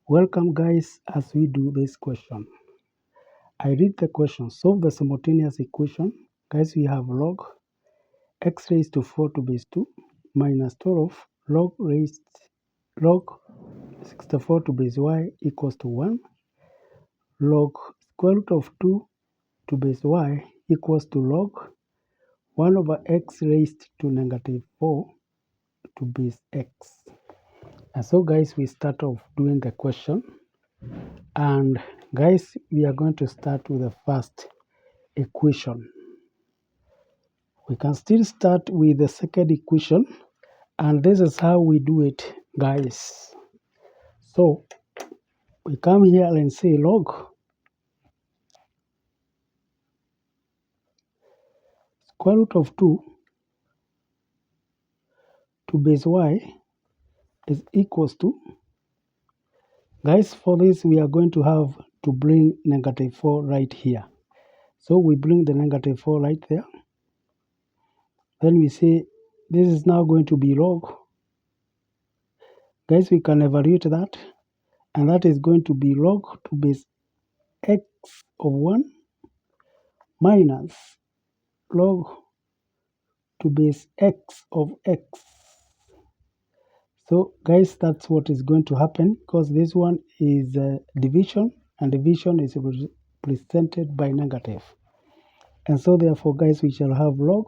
Welcome guys as we do this question. I read the question. Solve the simultaneous equation. Guys, we have log x raised to 4 to base 2 minus 12 log 64 to base y equals to 1. Log square root of 2 to base y equals to log 1 over x raised to negative 4 to base x. And so guys, we start off doing the question. And guys, we are going to start with the first equation. We can still start with the second equation, and this is how we do it, guys. So we come here and say log square root of 2 to base y is equals to, guys, for this we are going to have to bring negative 4 right here. So we bring the negative 4 right there. Then we say this is now going to be log. Guys, we can evaluate that, and that is going to be log to base x of 1 minus log to base x of x. So guys, that's what is going to happen, because this one is division, and division is represented by negative. And so therefore guys, we shall have log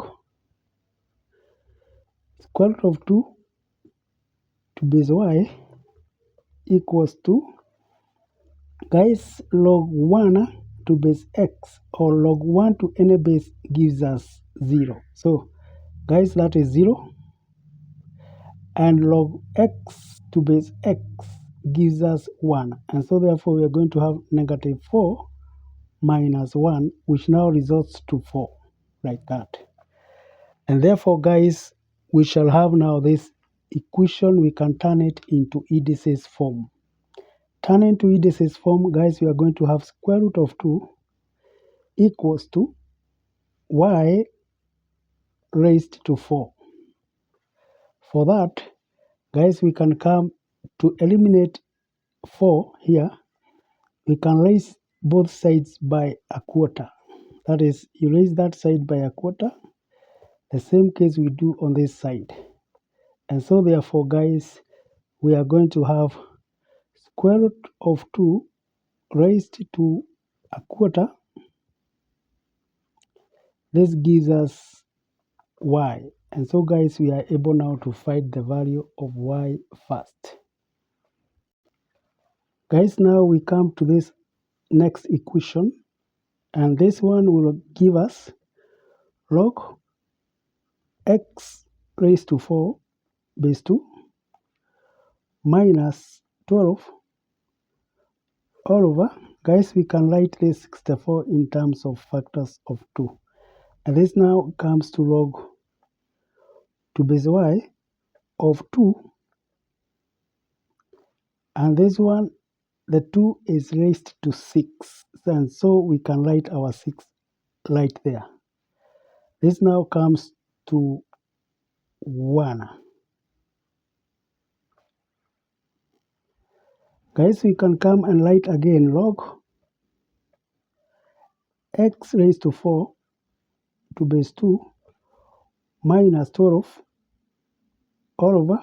square root of 2 to base y equals to, guys, log 1 to base x, or log 1 to any base gives us 0. So guys, that is 0. And log x to base x gives us 1. And so therefore we are going to have negative 4 minus 1, which now results to 4, like that. And therefore, guys, we shall have now this equation. We can turn it into indices form. Turn into indices form, guys, we are going to have square root of 2 equals to y raised to 4. For that, guys, we can come to eliminate 4 here. We can raise both sides by a quarter. That is, you raise that side by a quarter. The same case we do on this side. And so therefore, guys, we are going to have square root of 2 raised to a quarter. This gives us y. And so, guys, we are able now to find the value of y first. Guys, now we come to this next equation. And this one will give us log x raised to 4 base 2 minus 12 all over. Guys, we can write this 64 in terms of factors of 2. And this now comes to log to base y of 2. And this one, the 2 is raised to 6. And so we can write our 6 right there. This now comes to 1. Guys, we can come and write again log x raised to 4 to base 2 minus 12 all over.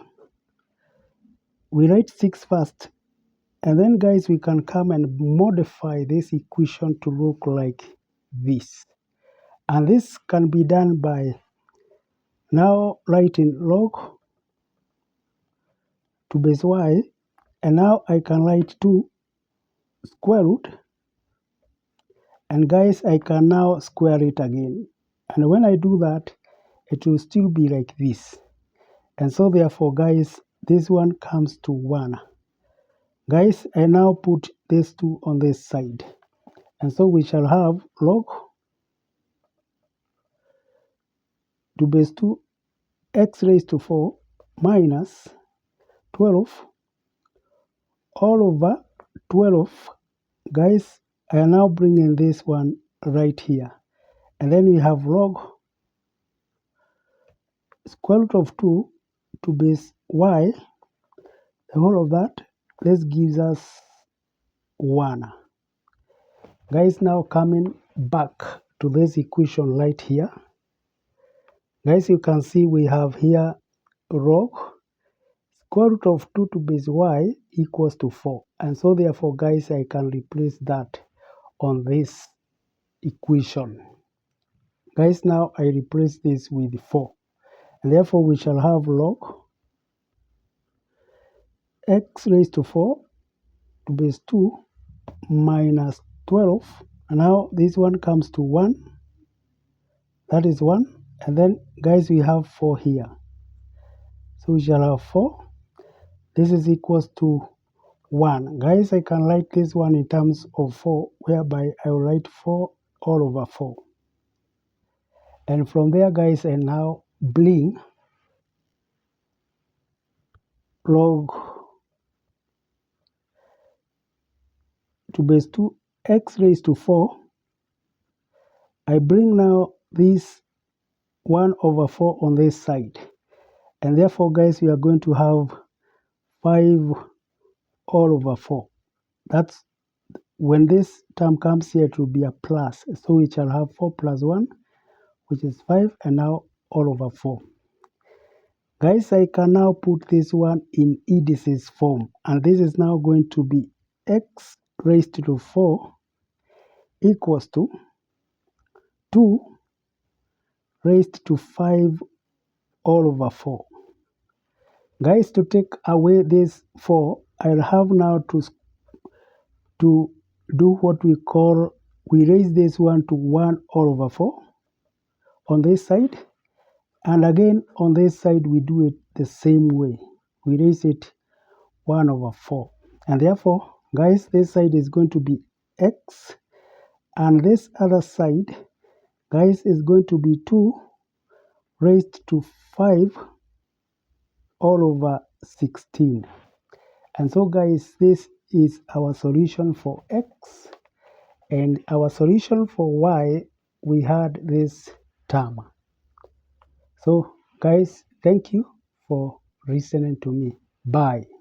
We write 6 first, and then guys, we can come and modify this equation to look like this. And this can be done by now writing log to base y, and now I can write 2 square root, and guys, I can now square it again. And when I do that, it will still be like this. And so therefore, guys, this one comes to 1. Guys, I now put this 2 on this side. And so we shall have log to base 2 x raised to 4 minus 12 all over 12. Guys, I am now bringing this one right here. And then we have log square root of 2 to base y, the whole of that. This gives us 1. Guys, now coming back to this equation right here. Guys, you can see we have here log square root of 2 to base y equals to 4. And so therefore, guys, I can replace that on this equation. Guys, now I replace this with 4. And therefore, we shall have log x raised to 4 to base 2 minus 12. And now this one comes to 1. That is 1. And then, guys, we have 4 here. So we shall have 4. This is equals to 1. Guys, I can write this one in terms of 4, whereby I will write 4 all over 4. And from there, guys, I now bring log to base 2 x raised to 4. I bring now this 1 over 4 on this side. And therefore, guys, we are going to have 5 all over 4. That's when this term comes here, it will be a plus. So we shall have 4 plus 1, which is 5, and now all over 4. Guys, I can now put this one in indices form. And this is now going to be x raised to 4 equals to 2 raised to 5 all over 4. Guys, to take away this 4, I'll have now to do what we call, we raise this one to 1 all over 4 on this side. And again, on this side, we do it the same way. We raise it 1 over 4. And therefore, guys, this side is going to be x. And this other side, guys, is going to be 2 raised to 5 all over 16. And so, guys, this is our solution for x. And our solution for y, we had this term. So, guys, thank you for listening to me. Bye.